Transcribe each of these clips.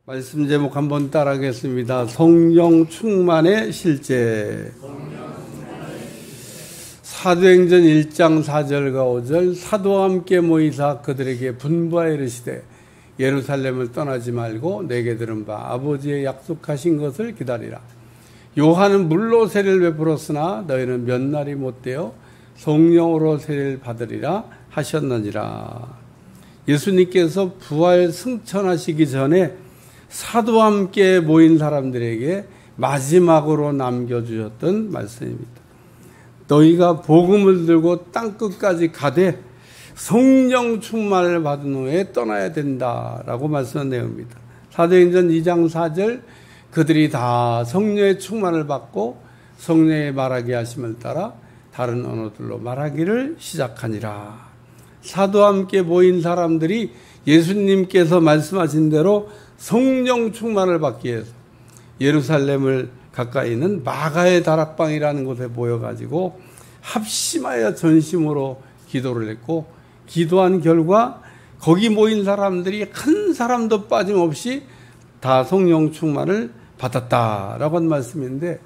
말씀 제목 한번 따라하겠습니다. 성령 충만의 실제. 사도행전 1장 4절과 5절. 사도와 함께 모이사 그들에게 분부하여 이르시되 예루살렘을 떠나지 말고 내게 들은 바 아버지의 약속하신 것을 기다리라. 요한은 물로 세례를 베풀었으나 너희는 몇 날이 못되어 성령으로 세례를 받으리라 하셨느니라. 예수님께서 부활 승천하시기 전에 사도와 함께 모인 사람들에게 마지막으로 남겨주셨던 말씀입니다. 너희가 복음을 들고 땅끝까지 가되 성령 충만을 받은 후에 떠나야 된다라고 말씀한 내용입니다. 사도행전 2장 4절 그들이 다 성령의 충만을 받고 성령의 말하게 하심을 따라 다른 언어들로 말하기를 시작하니라. 사도와 함께 모인 사람들이 예수님께서 말씀하신 대로 성령 충만을 받기 위해서 예루살렘을 가까이 있는 마가의 다락방이라는 곳에 모여가지고 합심하여 전심으로 기도를 했고, 기도한 결과 거기 모인 사람들이 한 사람도 빠짐없이 다 성령 충만을 받았다라고 한 말씀인데,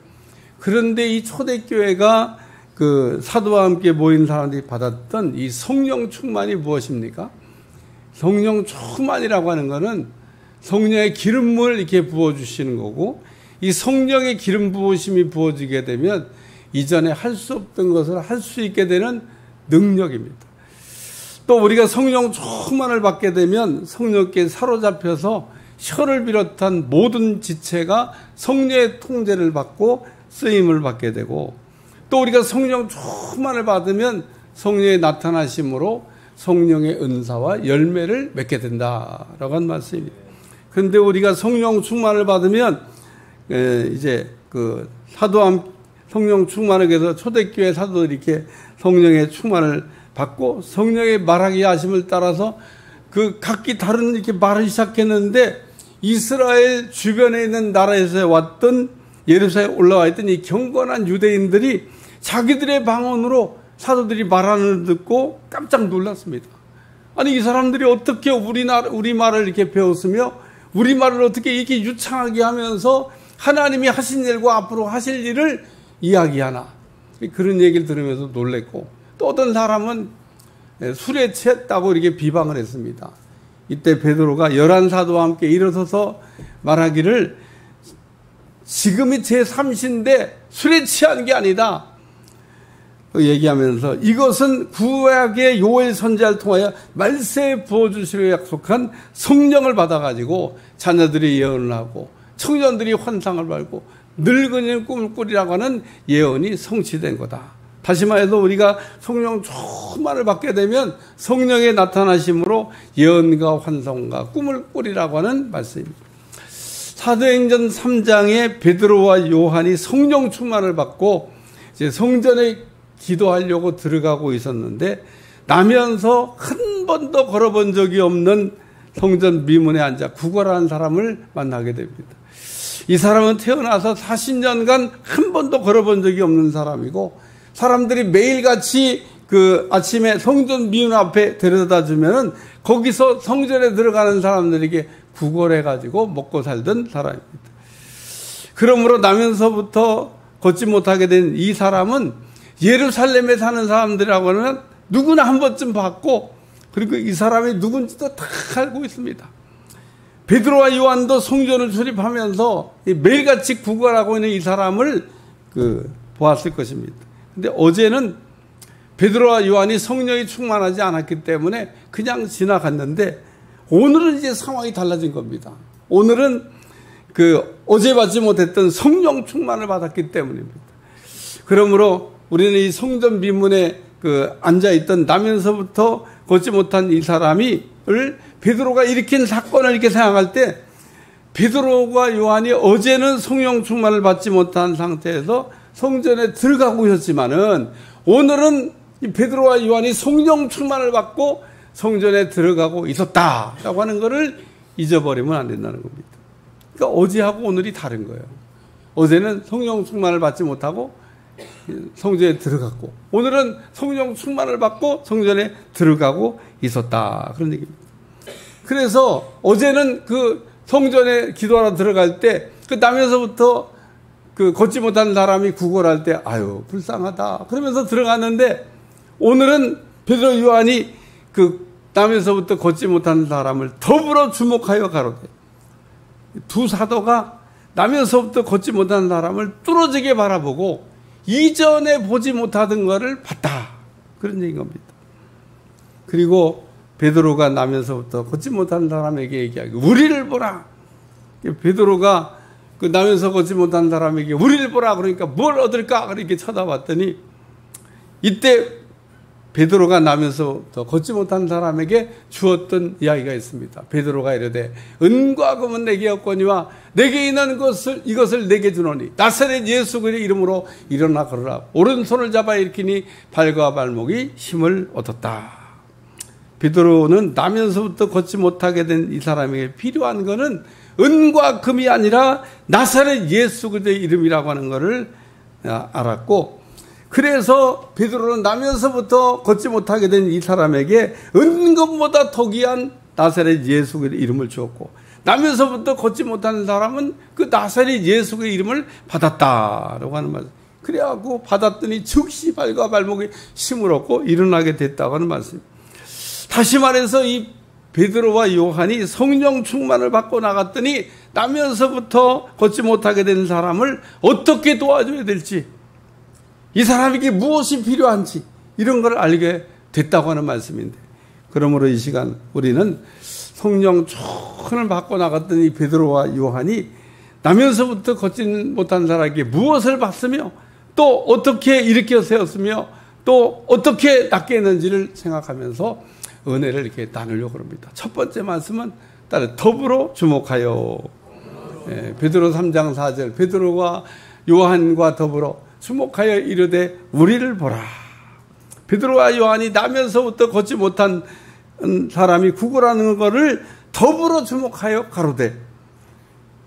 그런데 이 초대교회가 그 사도와 함께 모인 사람들이 받았던 이 성령 충만이 무엇입니까? 성령 충만이라고 하는 것은 성령의 기름을 이렇게 부어주시는 거고, 이 성령의 기름 부으심이 부어지게 되면 이전에 할 수 없던 것을 할 수 있게 되는 능력입니다. 또 우리가 성령 충만을 받게 되면 성령께 사로잡혀서 혀를 비롯한 모든 지체가 성령의 통제를 받고 쓰임을 받게 되고, 또 우리가 성령 충만을 받으면 성령의 나타나심으로 성령의 은사와 열매를 맺게 된다라고 한 말씀입니다. 그런데 우리가 성령 충만을 받으면 이제 그 사도함 성령 충만을 해서 초대교회 사도들이 이렇게 성령의 충만을 받고 성령의 말하기 하심을 따라서 그 각기 다른 이렇게 말을 시작했는데, 이스라엘 주변에 있는 나라에서 왔던 예루살렘에 올라와 있던 이 경건한 유대인들이 자기들의 방언으로 사도들이 말하는 걸 듣고 깜짝 놀랐습니다. 아니, 이 사람들이 어떻게 우리 말을 이렇게 배웠으며 우리 말을 어떻게 이렇게 유창하게 하면서 하나님이 하신 일과 앞으로 하실 일을 이야기하나. 그런 얘기를 들으면서 놀랬고, 또 어떤 사람은 술에 취했다고 이렇게 비방을 했습니다. 이때 베드로가 11사도와 함께 일어서서 말하기를 지금이 제3시인데 술에 취한 게 아니다 얘기하면서, 이것은 구약의 요엘 선지자를 통하여 말세에 부어주시려 약속한 성령을 받아가지고 자녀들이 예언을 하고 청년들이 환상을 받고 늙은이는 꿈을 꾸리라고 하는 예언이 성취된 거다. 다시 말해서 우리가 성령 충만을 받게 되면 성령의 나타나심으로 예언과 환상과 꿈을 꾸리라고 하는 말씀입니다. 사도행전 3장에 베드로와 요한이 성령 충만을 받고 이제 성전에 기도하려고 들어가고 있었는데, 나면서 한 번도 걸어본 적이 없는 성전 미문에 앉아 구걸하는 사람을 만나게 됩니다. 이 사람은 태어나서 40년간 한 번도 걸어본 적이 없는 사람이고, 사람들이 매일같이 그 아침에 성전 미문 앞에 데려다 주면은 거기서 성전에 들어가는 사람들에게 구걸해가지고 먹고 살던 사람입니다. 그러므로 나면서부터 걷지 못하게 된 이 사람은 예루살렘에 사는 사람들이라고 하면 누구나 한 번쯤 봤고, 그리고 이 사람이 누군지도 다 알고 있습니다. 베드로와 요한도 성전을 출입하면서 매일같이 구걸하고 있는 이 사람을 보았을 것입니다. 근데 어제는 베드로와 요한이 성령이 충만하지 않았기 때문에 그냥 지나갔는데, 오늘은 이제 상황이 달라진 겁니다. 오늘은 어제 받지 못했던 성령 충만을 받았기 때문입니다. 그러므로 우리는 이 성전 비문에 앉아있던 나면서부터 걷지 못한 이 사람을 베드로가 일으킨 사건을 이렇게 생각할 때, 베드로와 요한이 어제는 성령 충만을 받지 못한 상태에서 성전에 들어가고 있었지만은, 오늘은 이 베드로와 요한이 성령 충만을 받고 성전에 들어가고 있었다라고 하는 것을 잊어버리면 안 된다는 겁니다. 그러니까 어제하고 오늘이 다른 거예요. 어제는 성령 충만을 받지 못하고 성전에 들어갔고, 오늘은 성령 충만을 받고 성전에 들어가고 있었다, 그런 얘기입니다. 그래서 어제는 성전에 기도하러 들어갈 때 그 나면서부터 그 걷지 못하는 사람이 구걸할 때 아유 불쌍하다 그러면서 들어갔는데, 오늘은 베드로 요한이 그 나면서부터 걷지 못하는 사람을 더불어 주목하여 가로되, 두 사도가 나면서부터 걷지 못하는 사람을 뚫어지게 바라보고 이전에 보지 못하던 것을 봤다, 그런 얘기인 겁니다. 그리고 베드로가 나면서부터 걷지 못하는 사람에게 얘기하기, 우리를 보라. 베드로가 그 나면서 걷지 못한 사람에게 우리를 보라 그러니까 뭘 얻을까 그렇게 쳐다봤더니, 이때 베드로가 나면서부터 걷지 못한 사람에게 주었던 이야기가 있습니다. 베드로가 이르되 은과 금은 내게 없거니와 내게 있는 이것을 내게 주노니 나사렛 예수 그리스도의 이름으로 일어나 걸으라. 오른손을 잡아 일으키니 발과 발목이 힘을 얻었다. 베드로는 나면서부터 걷지 못하게 된 이 사람에게 필요한 것은 은과 금이 아니라 나사렛 예수 그리스도의 이름이라고 하는 것을 알았고, 그래서 베드로는 나면서부터 걷지 못하게 된 이 사람에게 은금보다 더 귀한 나사렛 예수 그리스도의 이름을 주었고, 나면서부터 걷지 못하는 사람은 그 나사렛 예수 그리스도의 이름을 받았다라고 하는 말씀. 그래갖고 받았더니 즉시 발과 발목에 힘을 얻고 일어나게 됐다고 하는 말씀입니다. 다시 말해서 이 베드로와 요한이 성령 충만을 받고 나갔더니 나면서부터 걷지 못하게 된 사람을 어떻게 도와줘야 될지, 이 사람에게 무엇이 필요한지 이런 걸 알게 됐다고 하는 말씀인데, 그러므로 이 시간 우리는 성령 충만을 받고 나갔던 이 베드로와 요한이 나면서부터 걷지 못한 사람에게 무엇을 받으며 또 어떻게 일으켜 세웠으며 또 어떻게 낫게 했는지를 생각하면서 은혜를 이렇게 나누려고 합니다. 첫 번째 말씀은 따로 더불어 주목하여, 베드로 3장 4절, 베드로가 요한과 더불어 주목하여 이르되 우리를 보라. 베드로와 요한이 나면서부터 걷지 못한 사람이 구걸하는 것을 더불어 주목하여 가로되,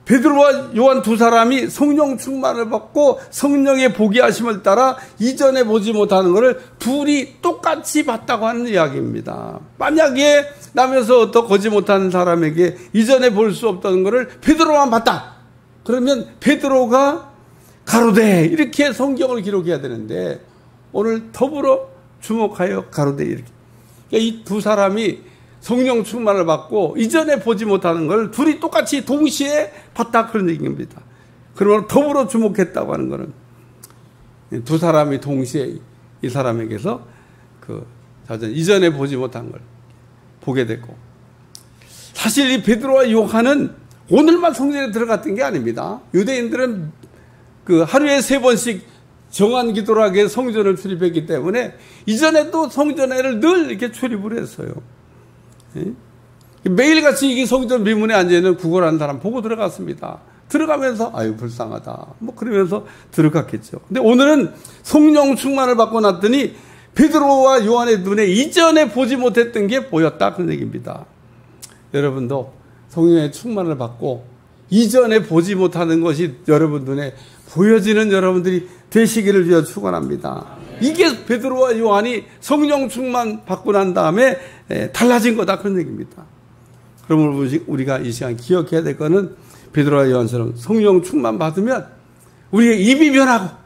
베드로와 요한 두 사람이 성령 충만을 받고 성령의 보게 하심을 따라 이전에 보지 못하는 것을 둘이 똑같이 봤다고 하는 이야기입니다. 만약에 나면서부터 걷지 못하는 사람에게 이전에 볼 수 없던 것을 베드로만 봤다, 그러면 베드로가 가로되 이렇게 성경을 기록해야 되는데, 오늘 더불어 주목하여 가로되 이렇게. 그러니까 이 두 사람이 성령 충만을 받고 이전에 보지 못하는 걸 둘이 똑같이 동시에 봤다, 그런 얘기입니다. 그러면 더불어 주목했다고 하는 것은 두 사람이 동시에 이 사람에게서 이전에 보지 못한 걸 보게 됐고, 사실 이 베드로와 요한은 오늘만 성전에 들어갔던 게 아닙니다. 유대인들은 하루에 3번씩 정한 기도를 하기 위해 성전을 출입했기 때문에 이전에도 성전에를 늘 이렇게 출입을 했어요. 매일같이 이게 성전 미문에 앉아있는 구걸하는 사람 보고 들어갔습니다. 들어가면서 아유 불쌍하다 그러면서 들어갔겠죠. 근데 오늘은 성령 충만을 받고 났더니 베드로와 요한의 눈에 이전에 보지 못했던 게 보였다, 그런 얘기입니다. 여러분도 성령의 충만을 받고 이전에 보지 못하는 것이 여러분 눈에 보여지는 여러분들이 되시기를 위해 축원합니다. 이게 베드로와 요한이 성령 충만 받고 난 다음에 달라진 거다, 그런 얘기입니다. 그러면 우리가 이 시간 기억해야 될 거는 베드로와 요한처럼 성령 충만 받으면 우리의 입이 변하고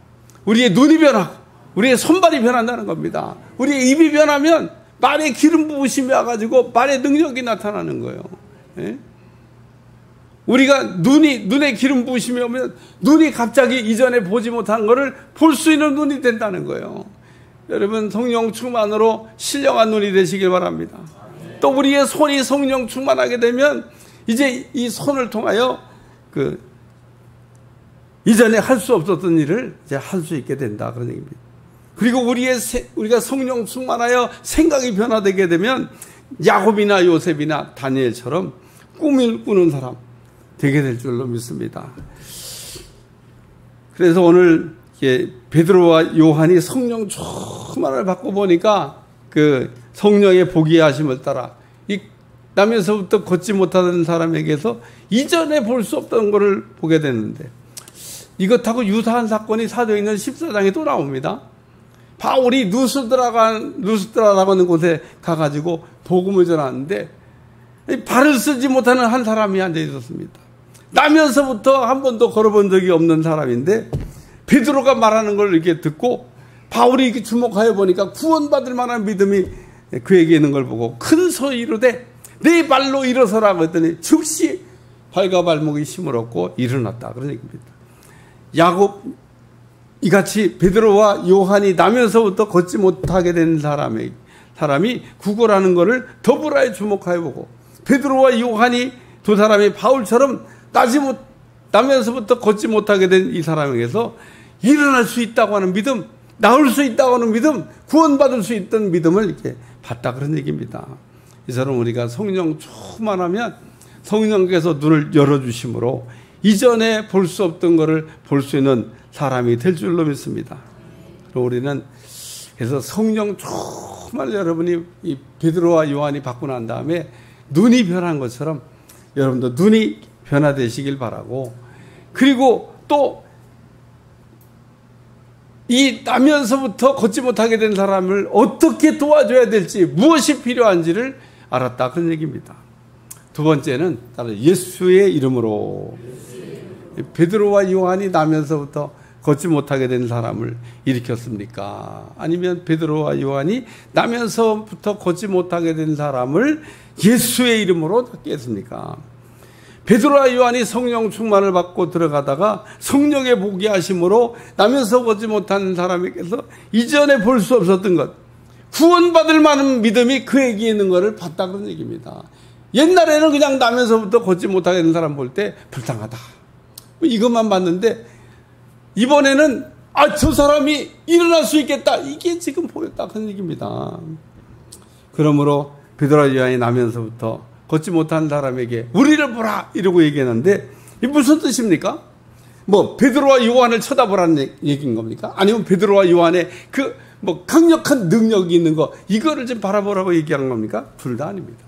우리의 눈이 변하고 우리의 손발이 변한다는 겁니다. 우리의 입이 변하면 말에 기름 부으심이 와가지고 말의 능력이 나타나는 거예요. 우리가 눈에 기름 부으심이 오면 눈이 갑자기 이전에 보지 못한 것을 볼 수 있는 눈이 된다는 거예요. 여러분 성령 충만으로 신령한 눈이 되시길 바랍니다. 또 우리의 손이 성령 충만하게 되면 이제 이 손을 통하여 이전에 할 수 없었던 일을 이제 할 수 있게 된다, 그런 얘기입니다. 그리고 우리가 성령 충만하여 생각이 변화되게 되면 야곱이나 요셉이나 다니엘처럼 꿈을 꾸는 사람 되게 될 줄로 믿습니다. 그래서 오늘 베드로와 요한이 성령 충만을 받고 보니까 성령의 보게 하심을 따라 나면서부터 걷지 못하는 사람에게서 이전에 볼 수 없던 것을 보게 됐는데, 이것하고 유사한 사건이 사도행전 14장에 또 나옵니다. 바울이 누스드라라고 하는 곳에 가가지고 복음을 전하는데 발을 쓰지 못하는 한 사람이 앉아 있었습니다. 나면서부터 한 번도 걸어본 적이 없는 사람인데 베드로가 말하는 걸 이렇게 듣고 바울이 이렇게 주목하여 보니까 구원받을 만한 믿음이 그에게 있는 걸 보고 큰 소리 이르되 네 발로 일어서라 그랬더니 즉시 발과 발목이 힘을 얻고 일어났다. 그런 얘기입니다. 야곱 이같이 베드로와 요한이 나면서부터 걷지 못하게 된 사람이 구걸하는 것을 더불어 주목하여 보고 베드로와 요한이 두 사람이 바울처럼 나면서부터 걷지 못하게 된 이 사람에게서 일어날 수 있다고 하는 믿음, 나올 수 있다고 하는 믿음, 구원받을 수 있던 믿음을 이렇게 받다 그런 얘기입니다. 이처럼 우리가 성령 충만하면 성령께서 눈을 열어주심으로 이전에 볼 수 없던 것을 볼 수 있는 사람이 될 줄로 믿습니다. 그리고 우리는 그래서 성령 충만을 여러분이 이 베드로와 요한이 받고 난 다음에 눈이 변한 것처럼 여러분도 눈이 변화되시길 바라고, 그리고 또 이 나면서부터 걷지 못하게 된 사람을 어떻게 도와줘야 될지, 무엇이 필요한지를 알았다 그런 얘기입니다. 두 번째는 따로 예수의 이름으로 베드로와 요한이 나면서부터 걷지 못하게 된 사람을 일으켰습니까? 아니면 베드로와 요한이 나면서부터 걷지 못하게 된 사람을 예수의 이름으로 깼습니까? 베드로와 요한이 성령 충만을 받고 들어가다가 성령의 복이 하심으로 나면서 걷지 못하는 사람에게서 이전에 볼 수 없었던 것, 구원받을 만한 믿음이 그에게 있는 것을 봤다 그런 얘기입니다. 옛날에는 그냥 나면서부터 걷지 못하게 된 사람 볼 때 불쌍하다, 이것만 봤는데 이번에는 저 사람이 일어날 수 있겠다, 이게 지금 보였다 그런 얘기입니다. 그러므로 베드로와 요한이 나면서부터 걷지 못한 사람에게 우리를 보라 이러고 얘기했는데 이게 무슨 뜻입니까? 뭐 베드로와 요한을 쳐다보라는 얘기인 겁니까? 아니면 베드로와 요한의 그 뭐 강력한 능력이 있는 거, 이거를 좀 바라보라고 얘기한 겁니까? 둘 다 아닙니다.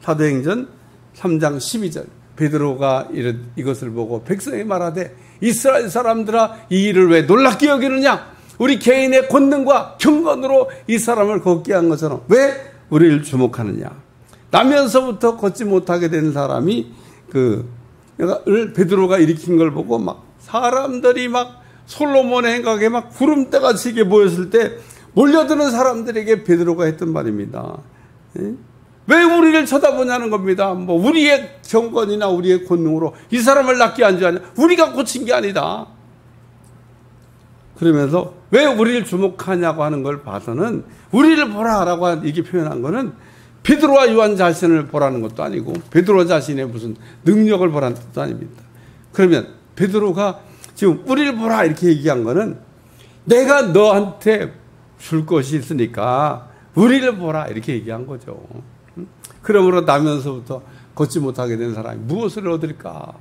사도행전 3장 12절 베드로가 이것을 보고 백성이 말하되 이스라엘 사람들아 이 일을 왜 놀랍게 여기느냐? 우리 개인의 권능과 경건으로 이 사람을 걷게 한 것처럼 왜 우리를 주목하느냐? 나면서부터 걷지 못하게 된 사람이 베드로가 일으킨 걸 보고 막 사람들이 막 솔로몬의 행각에 막 구름대가 치게 모였을 때 몰려드는 사람들에게 베드로가 했던 말입니다. 왜 우리를 쳐다보냐는 겁니다. 뭐 우리의 경건이나 우리의 권능으로 이 사람을 낫게 한 줄 아냐? 우리가 고친 게 아니다. 그러면서 왜 우리를 주목하냐고 하는 걸 봐서는 우리를 보라라고 이렇게 표현한 거는 베드로와 요한 자신을 보라는 것도 아니고 베드로 자신의 무슨 능력을 보라는 것도 아닙니다. 그러면 베드로가 지금 우리를 보라 이렇게 얘기한 거는 내가 너한테 줄 것이 있으니까 우리를 보라 이렇게 얘기한 거죠. 그러므로 나면서부터 걷지 못하게 된 사람이 무엇을 얻을까?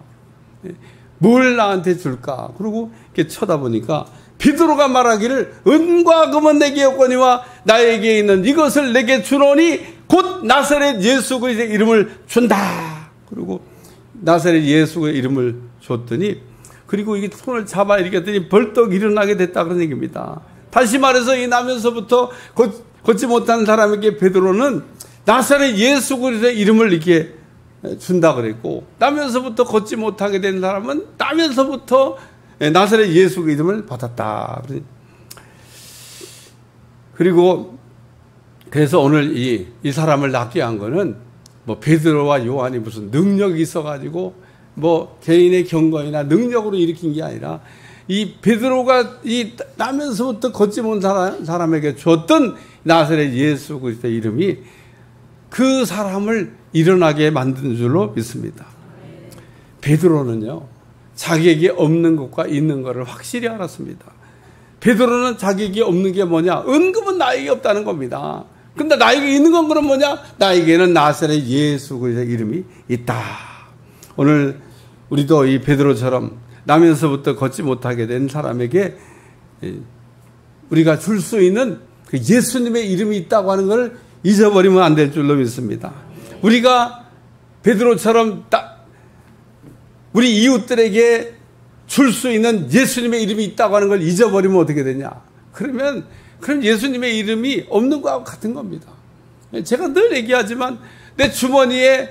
뭘 나한테 줄까? 그리고 이렇게 쳐다보니까 베드로가 말하기를 은과 금은 내게 없거니와 나에게 있는 이것을 내게 주노니 곧 나사렛 예수 그리스도의 이름을 준다. 그리고 나사렛 예수의 이름을 줬더니, 그리고 이게 손을 잡아 이렇게 했더니 벌떡 일어나게 됐다 그런 얘기입니다. 다시 말해서 이 나면서부터 걷지 못한 사람에게 베드로는 나사렛 예수 그리스도의 이름을 이렇게 준다 그랬고, 나면서부터 걷지 못하게 된 사람은 나면서부터 나사렛 예수의 이름을 받았다. 그리고 그래서 오늘 이 사람을 낫게 한 거는 뭐 베드로와 요한이 무슨 능력이 있어가지고 뭐 개인의 경건이나 능력으로 일으킨 게 아니라 이 베드로가 이 나면서부터 걷지 못한 사람에게 줬던 나사렛 예수 그리스도의 이름이 그 사람을 일어나게 만든 줄로 믿습니다. 베드로는요, 자기에게 없는 것과 있는 것을 확실히 알았습니다. 베드로는 자기에게 없는 게 뭐냐? 은금은 나에게 없다는 겁니다. 근데 나에게 있는 건 그럼 뭐냐? 나에게는 나사렛 예수 그리스도의 이름이 있다. 오늘 우리도 이 베드로처럼 나면서부터 걷지 못하게 된 사람에게 우리가 줄 수 있는 그 예수님의 이름이 있다고 하는 걸 잊어버리면 안 될 줄로 믿습니다. 우리가 베드로처럼 우리 이웃들에게 줄 수 있는 예수님의 이름이 있다고 하는 걸 잊어버리면 어떻게 되냐? 그럼 예수님의 이름이 없는 거하고 같은 겁니다. 제가 늘 얘기하지만 내 주머니에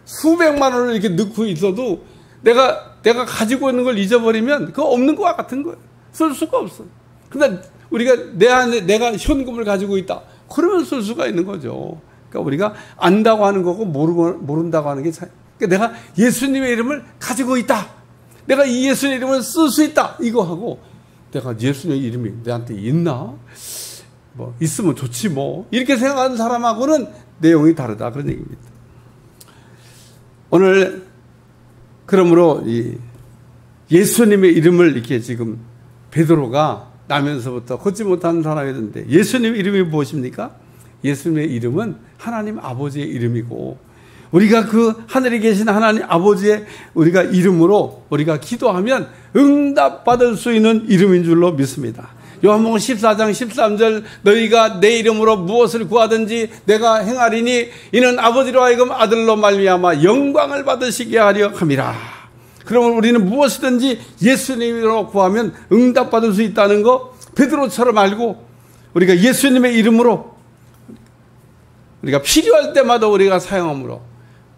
수백만 원을 이렇게 넣고 있어도 내가 가지고 있는 걸 잊어버리면 그거 없는 것과 같은 거예요. 쓸 수가 없어. 근데 우리가 내 안에 내가 현금을 가지고 있다. 그러면 쓸 수가 있는 거죠. 그러니까 우리가 안다고 하는 거고 모른다고 하는 게 차이. 그러니까 내가 예수님의 이름을 가지고 있다. 내가 이 예수님의 이름을 쓸 수 있다. 이거 하고 내가 예수님의 이름이 내한테 있나? 뭐 있으면 좋지 뭐. 이렇게 생각하는 사람하고는 내용이 다르다. 그런 얘기입니다. 오늘 그러므로 이 예수님의 이름을 이렇게 지금 베드로가 나면서부터 걷지 못하는 사람이었는데 예수님의 이름이 무엇입니까? 예수님의 이름은 하나님 아버지의 이름이고 우리가 그 하늘에 계신 하나님 아버지의 우리가 이름으로 우리가 기도하면 응답받을 수 있는 이름인 줄로 믿습니다. 요한복음 14장 13절 너희가 내 이름으로 무엇을 구하든지 내가 행하리니 이는 아버지로 하여금 아들로 말미암아 영광을 받으시게 하려 함이라. 그러면 우리는 무엇이든지 예수님으로 구하면 응답받을 수 있다는 거 베드로처럼 알고 우리가 예수님의 이름으로 우리가 필요할 때마다 우리가 사용함으로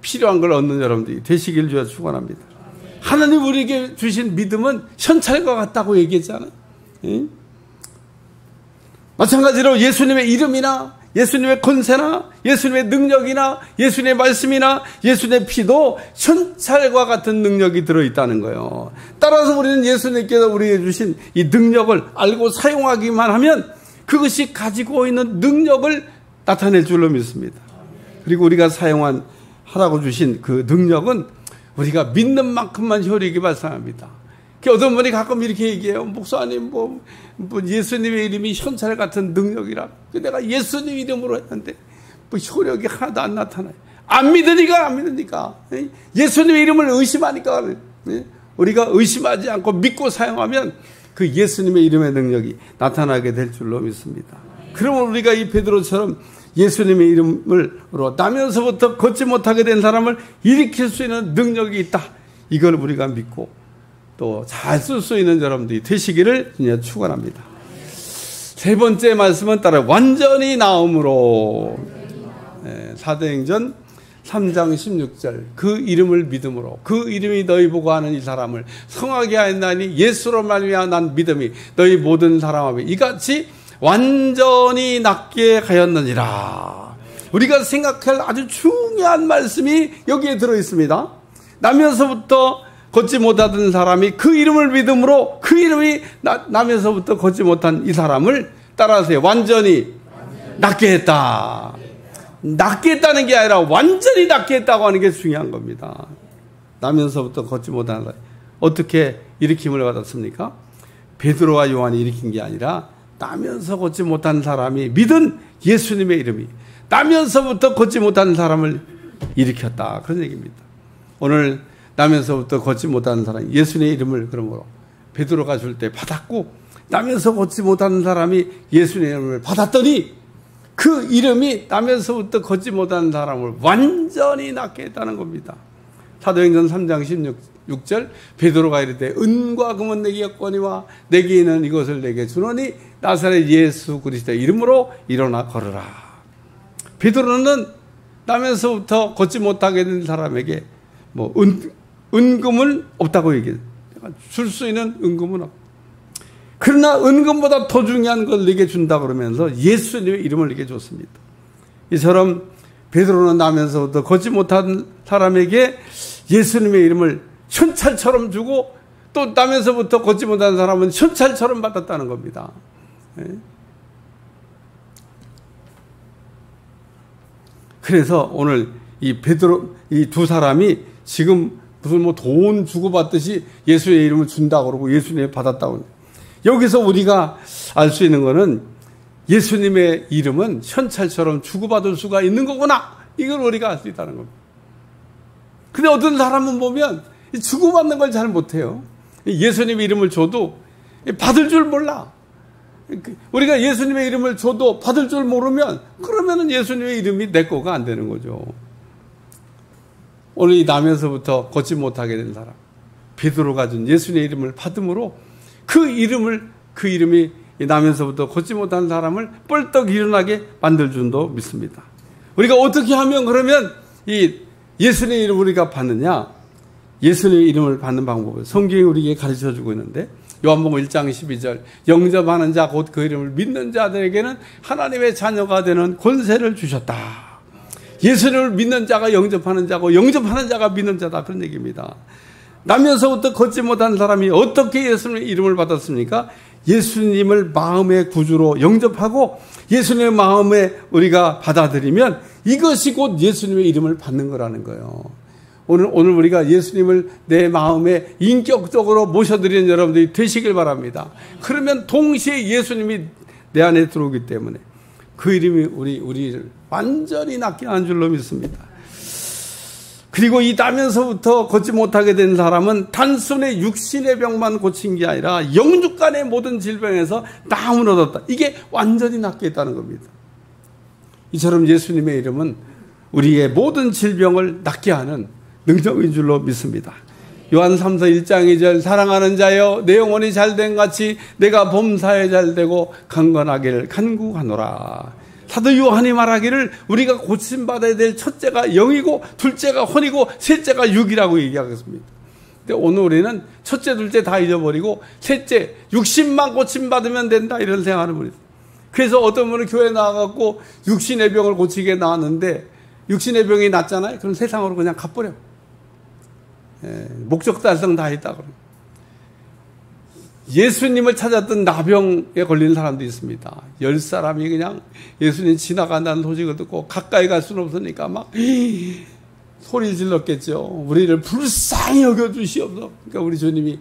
필요한 걸 얻는 여러분들이 되시길 주여 축원합니다. 하나님 우리에게 주신 믿음은 현찰과 같다고 얘기했잖아요. 마찬가지로 예수님의 이름이나 예수님의 권세나 예수님의 능력이나 예수님의 말씀이나 예수님의 피도 현찰과 같은 능력이 들어있다는 거예요. 따라서 우리는 예수님께서 우리에게 주신 이 능력을 알고 사용하기만 하면 그것이 가지고 있는 능력을 나타낼 줄로 믿습니다. 그리고 우리가 하라고 주신 그 능력은 우리가 믿는 만큼만 효력이 발생합니다. 어떤 분이 가끔 이렇게 얘기해요. 목사님, 뭐 예수님의 이름이 현찰 같은 능력이라. 내가 예수님 이름으로 했는데, 뭐 효력이 하나도 안 나타나요. 안 믿으니까. 예수님의 이름을 의심하니까. 우리가 의심하지 않고 믿고 사용하면 그 예수님의 이름의 능력이 나타나게 될 줄로 믿습니다. 그러면 우리가 이 베드로처럼 예수님의 이름으로 나면서부터 걷지 못하게 된 사람을 일으킬 수 있는 능력이 있다. 이걸 우리가 믿고 또 잘 쓸 수 있는 여러분들이 되시기를 축원합니다. 세 번째 말씀은 따라 완전히 나음으로. 사도행전 3장 16절 그 이름을 믿음으로 그 이름이 너희 보고 하는 이 사람을 성하게 하였나니 예수로 말미암아 난 믿음이 너희 모든 사람 앞에 이같이 완전히 낫게 하였느니라. 우리가 생각할 아주 중요한 말씀이 여기에 들어있습니다. 나면서부터 걷지 못하던 사람이 그 이름을 믿음으로 그 이름이 나면서부터 걷지 못한 이 사람을 따라하세요. 완전히 낫게 했다. 낫게 했다는 게 아니라 완전히 낫게 했다고 하는 게 중요한 겁니다. 나면서부터 걷지 못하는 사람. 어떻게 일으킴을 받았습니까? 베드로와 요한이 일으킨 게 아니라 나면서 걷지 못한 사람이 믿은 예수님의 이름이 나면서부터 걷지 못하는 사람을 일으켰다. 그런 얘기입니다. 오늘 나면서부터 걷지 못하는 사람 예수님의 이름을 그러므로 베드로가 줄 때 받았고 나면서 걷지 못하는 사람이 예수님의 이름을 받았더니 그 이름이 나면서부터 걷지 못하는 사람을 완전히 낫게 했다는 겁니다. 사도행전 3장 16절 베드로가 이르되 은과 금은 내게 없거니와 내게 있는 이것을 내게 주노니 나사렛 예수 그리스도의 이름으로 일어나 걸으라. 베드로는 나면서부터 걷지 못하게 된 사람에게 뭐 은금은 없다고 얘기해요. 줄 수 있는 은금은 없다. 그러나 은금보다 더 중요한 걸 내게 준다 그러면서 예수님의 이름을 내게 줬습니다. 이처럼 베드로는 나면서부터 걷지 못한 사람에게 예수님의 이름을 현찰처럼 주고 또 나면서부터 걷지 못한 사람은 현찰처럼 받았다는 겁니다. 그래서 오늘 이 베드로 이 두 사람이 지금 무슨 뭐 돈 주고받듯이 예수의 이름을 준다고 그러고 예수님을 받았다고. 여기서 우리가 알 수 있는 거는 예수님의 이름은 현찰처럼 주고받을 수가 있는 거구나. 이걸 우리가 알 수 있다는 겁니다. 근데 어떤 사람은 보면 주고받는 걸 잘 못해요. 예수님의 이름을 줘도 받을 줄 몰라. 우리가 예수님의 이름을 줘도 받을 줄 모르면 그러면은 예수님의 이름이 내 거가 안 되는 거죠. 오늘 이 나면서부터 걷지 못하게 된 사람 베드로가 준 예수님의 이름을 받음으로 그 이름이 나면서부터 걷지 못한 사람을 뻘떡 일어나게 만들 줄도 믿습니다. 우리가 어떻게 하면 그러면 이 예수님의 이름을 우리가 받느냐? 예수님의 이름을 받는 방법을 성경이 우리에게 가르쳐주고 있는데 요한복음 1장 12절 영접하는 자 곧 그 이름을 믿는 자들에게는 하나님의 자녀가 되는 권세를 주셨다. 예수님을 믿는 자가 영접하는 자고 영접하는 자가 믿는 자다. 그런 얘기입니다. 나면서부터 걷지 못한 사람이 어떻게 예수님의 이름을 받았습니까? 예수님을 마음의 구주로 영접하고 예수님의 마음에 우리가 받아들이면 이것이 곧 예수님의 이름을 받는 거라는 거예요. 오늘 우리가 예수님을 내 마음에 인격적으로 모셔드리는 여러분들이 되시길 바랍니다. 그러면 동시에 예수님이 내 안에 들어오기 때문에 그 이름이 우리를 완전히 낫게 하는 줄로 믿습니다. 그리고 이 나면서부터 걷지 못하게 된 사람은 단순히 육신의 병만 고친 게 아니라 영육간의 모든 질병에서 나음을 얻었다. 이게 완전히 낫게 했다는 겁니다. 이처럼 예수님의 이름은 우리의 모든 질병을 낫게 하는 능력인 줄로 믿습니다. 요한 3서 1장 2절 사랑하는 자여 내 영혼이 잘된 같이 내가 범사에 잘되고 강건하기를 간구하노라. 사도 요한이 말하기를 우리가 고침받아야 될 첫째가 영이고 둘째가 혼이고 셋째가 육이라고 얘기하겠습니다. 근데 오늘 우리는 첫째 둘째 다 잊어버리고 셋째 육신만 고침받으면 된다 이런 생각하는 분이 있어요. 그래서 어떤 분은 교회 나와갖고 육신의 병을 고치게 나왔는데 육신의 병이 낫잖아요. 그럼 세상으로 그냥 가버려. 목적 달성 다 했다. 예수님을 찾았던 나병에 걸린 사람도 있습니다. 10사람이 그냥 예수님 지나간다는 소식을 듣고 가까이 갈 수는 없으니까 막 소리 질렀겠죠. 우리를 불쌍히 여겨주시옵소서. 그러니까 우리 주님이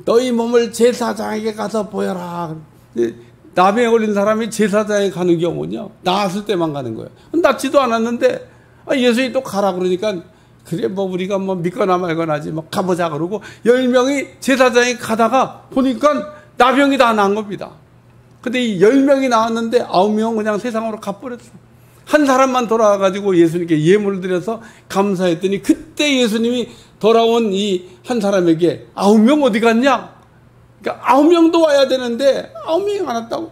너희 몸을 제사장에게 가서 보여라. 나병에 걸린 사람이 제사장에 가는 경우는요, 나았을 때만 가는 거예요. 낫지도 않았는데 예수님이 또 가라 그러니까 그래 뭐 우리가 뭐 믿거나 말거나 하지 뭐 가보자 그러고 10명이 제사장에 가다가 보니까 나병이 다 난 겁니다. 근데 이 10명이 나왔는데 9명은 그냥 세상으로 가버렸어. 한 사람만 돌아와가지고 예수님께 예물을 드려서 감사했더니 그때 예수님이 돌아온 이 한 사람에게 9명 어디 갔냐? 그러니까 9명도 와야 되는데 9명이 안 왔다고.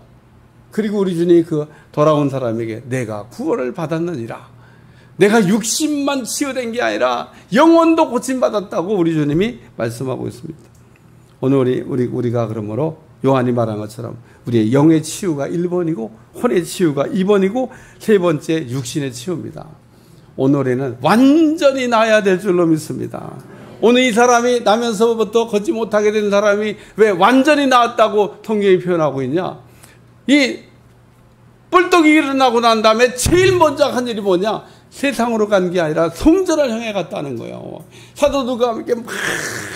그리고 우리 주님이 그 돌아온 사람에게 내가 구원을 받았느니라. 내가 육신만 치유된 게 아니라 영혼도 고침받았다고 우리 주님이 말씀하고 있습니다. 오늘 우리가 그러므로 요한이 말한 것처럼 우리의 영의 치유가 1번이고 혼의 치유가 2번이고 세 번째 육신의 치유입니다. 오늘에는 완전히 나아야 될 줄로 믿습니다. 오늘 이 사람이 나면서부터 걷지 못하게 된 사람이 왜 완전히 나았다고 통계에 표현하고 있냐? 이 뿔떡이 일어나고 난 다음에 제일 먼저 한 일이 뭐냐? 세상으로 간 게 아니라 성전을 향해 갔다는 거예요. 사도들과 함께 막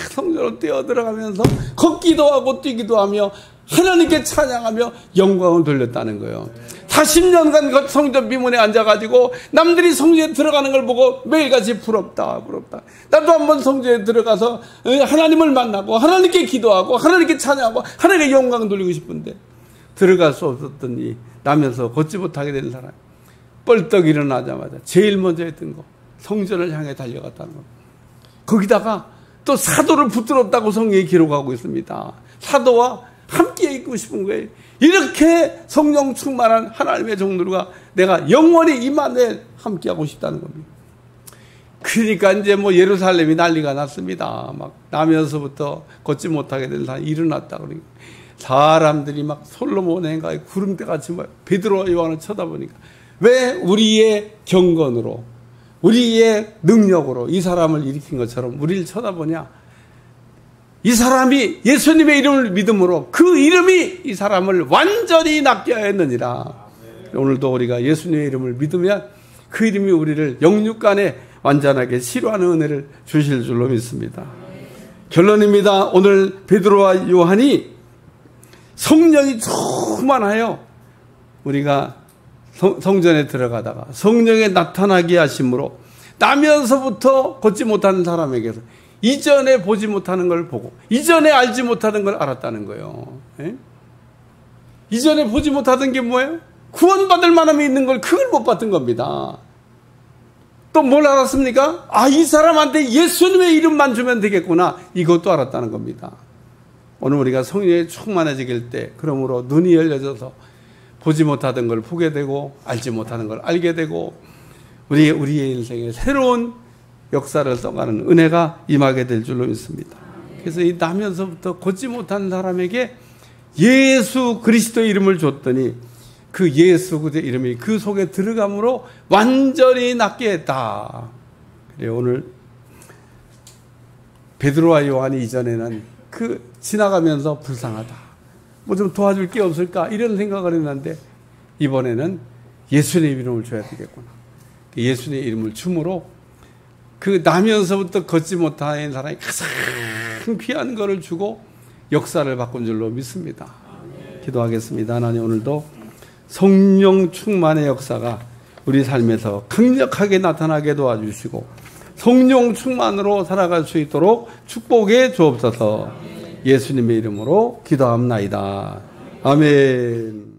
성전으로 뛰어들어가면서 걷기도 하고 뛰기도 하며 하나님께 찬양하며 영광을 돌렸다는 거예요. 40년간 그 성전 비문에 앉아가지고 남들이 성전에 들어가는 걸 보고 매일같이 부럽다. 나도 한번 성전에 들어가서 하나님을 만나고 하나님께 기도하고 하나님께 찬양하고 하나님께 영광을 돌리고 싶은데 들어갈 수 없었더니 나면서 걷지 못하게 된 사람. 뻘떡 일어나자마자 제일 먼저 했던 거 성전을 향해 달려갔다는 겁니다. 거기다가 또 사도를 붙들었다고 성경이 기록하고 있습니다. 사도와 함께 있고 싶은 거예요. 이렇게 성령 충만한 하나님의 종들과 내가 영원히 임마누엘 함께하고 싶다는 겁니다. 그러니까 이제 뭐 예루살렘이 난리가 났습니다. 막 나면서부터 걷지 못하게 된 사람이 일어났다 그러니까 사람들이 막 솔로몬의 구름대같이 막 베드로와 요한을 쳐다보니까 왜 우리의 경건으로 우리의 능력으로 이 사람을 일으킨 것처럼 우리를 쳐다보냐? 이 사람이 예수님의 이름을 믿음으로 그 이름이 이 사람을 완전히 낫게 하였느니라. 오늘도 우리가 예수님의 이름을 믿으면 그 이름이 우리를 영육간에 완전하게 치료하는 은혜를 주실 줄로 믿습니다. 결론입니다. 오늘 베드로와 요한이 성령이 충만하여 우리가 성전에 들어가다가 성령에 나타나게 하심으로 나면서부터 걷지 못하는 사람에게서 이전에 보지 못하는 걸 보고 이전에 알지 못하는 걸 알았다는 거예요. 예? 이전에 보지 못하던 게 뭐예요? 구원받을 만함이 있는 걸 그걸 못 봤던 겁니다. 또 뭘 알았습니까? 이 사람한테 예수님의 이름만 주면 되겠구나. 이것도 알았다는 겁니다. 오늘 우리가 성령에 충만해지길 때 그러므로 눈이 열려져서 보지 못하던 걸 보게 되고 알지 못하는 걸 알게 되고 우리의 인생에 새로운 역사를 써가는 은혜가 임하게 될 줄로 믿습니다. 그래서 이 나면서부터 걷지 못한 사람에게 예수 그리스도의 이름을 줬더니 그 예수 그리스도의 이름이 그 속에 들어감으로 완전히 낫게 했다. 그래요. 오늘 베드로와 요한이 이전에는 지나가면서 불쌍하다. 뭐 좀 도와줄 게 없을까? 이런 생각을 했는데 이번에는 예수님의 이름을 줘야 되겠구나. 예수님의 이름을 줌으로 나면서부터 걷지 못한 사람이 가장 귀한 것을 주고 역사를 바꾼 줄로 믿습니다. 기도하겠습니다. 하나님, 오늘도 성령 충만의 역사가 우리 삶에서 강력하게 나타나게 도와주시고 성령 충만으로 살아갈 수 있도록 축복해 주옵소서. 예수님의 이름으로 기도합나이다. 아멘.